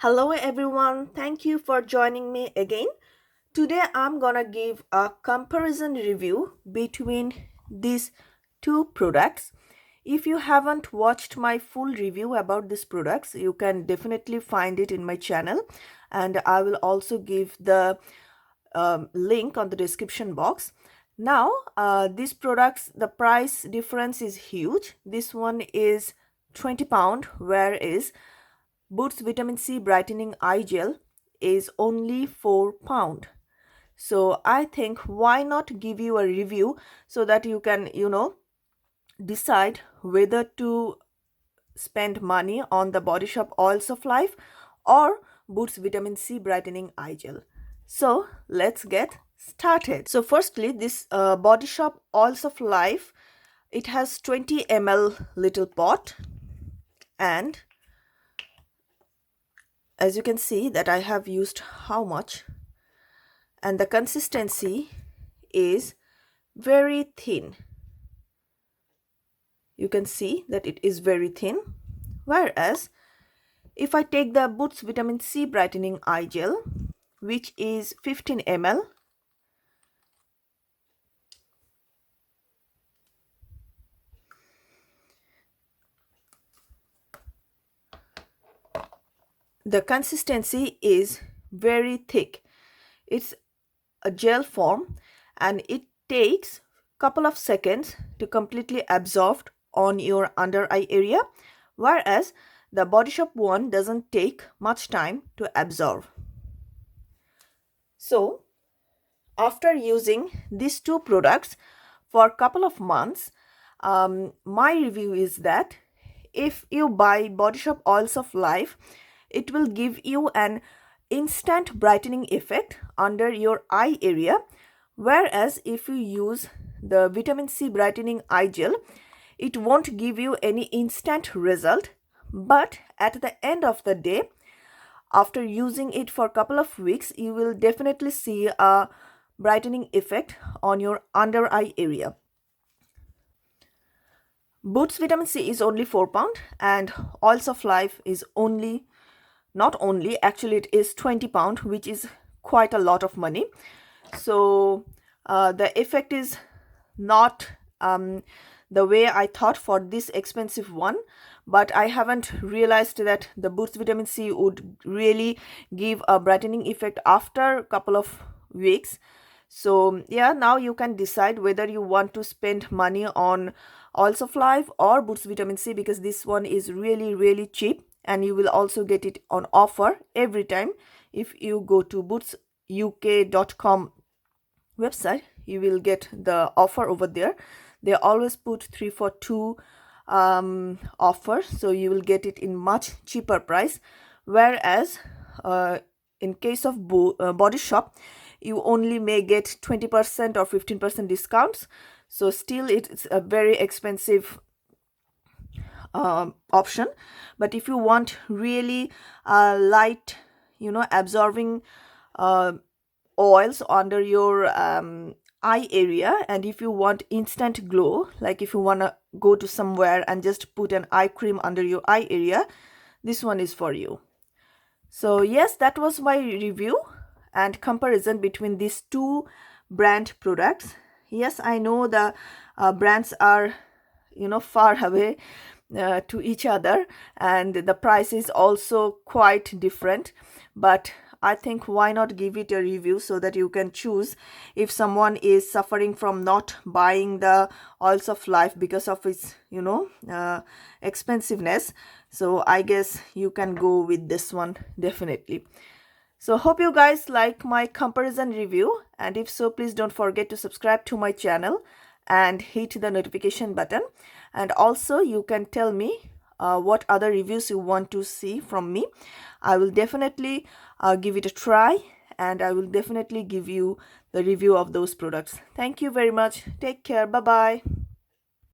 Hello everyone, thank you for joining me again. Today I'm gonna give a comparison review between these two products. If you haven't watched my full review about these products, you can definitely find it in my channel, and I will also give the link on the description box. Now, these products, the price difference is huge. This one is £20, whereas Boots Vitamin C Brightening Eye Gel is only £4. So I think why not give you a review so that you can, decide whether to spend money on the Body Shop Oils of Life or Boots Vitamin C Brightening Eye Gel. So let's get started. So firstly, this Body Shop Oils of Life, it has 20 ml little pot, and as you can see that I have used how much, and the consistency is very thin. You can see that it is very thin, whereas if I take the Boots Vitamin C Brightening Eye Gel, which is 15 ml, the consistency is very thick. It's a gel form and it takes couple of seconds to completely absorb on your under eye area, whereas the Body Shop one doesn't take much time to absorb. So after using these two products for a couple of months, my review is that if you buy Body Shop Oils of Life, it will give you an instant brightening effect under your eye area, whereas if you use the Vitamin C Brightening Eye Gel, it won't give you any instant result, but at the end of the day, after using it for a couple of weeks, you will definitely see a brightening effect on your under eye area. Boots Vitamin C is only £4 and Oils of Life is only, not only, actually it is £20, which is quite a lot of money. So the effect is not the way I thought for this expensive one, but I haven't realized that the Boots Vitamin C would really give a brightening effect after a couple of weeks. So yeah, now you can decide whether you want to spend money on Oils of Life or Boots Vitamin C, because this one is really cheap and you will also get it on offer every time. If you go to bootsuk.com website, you will get the offer over there. They always put 3 for 2 offer, so you will get it in much cheaper price, whereas in case of Body Shop, you only may get 20% or 15% discounts. So still it's a very expensive option. But if you want really light, absorbing oils under your eye area, and if you want instant glow, like if you want to go to somewhere and just put an eye cream under your eye area, this one is for you. So yes, that was my review and comparison between these two brand products. Yes, I know the brands are far away to each other, and the price is also quite different, but I think why not give it a review so that you can choose if someone is suffering from not buying the Oils of Life because of its expensiveness. So I guess you can go with this one definitely. So hope you guys like my comparison review, and if so, please don't forget to subscribe to my channel and hit the notification button. And also you can tell me what other reviews you want to see from me. I will definitely give it a try, and I will definitely give you the review of those products. Thank you very much. Take care. Bye bye.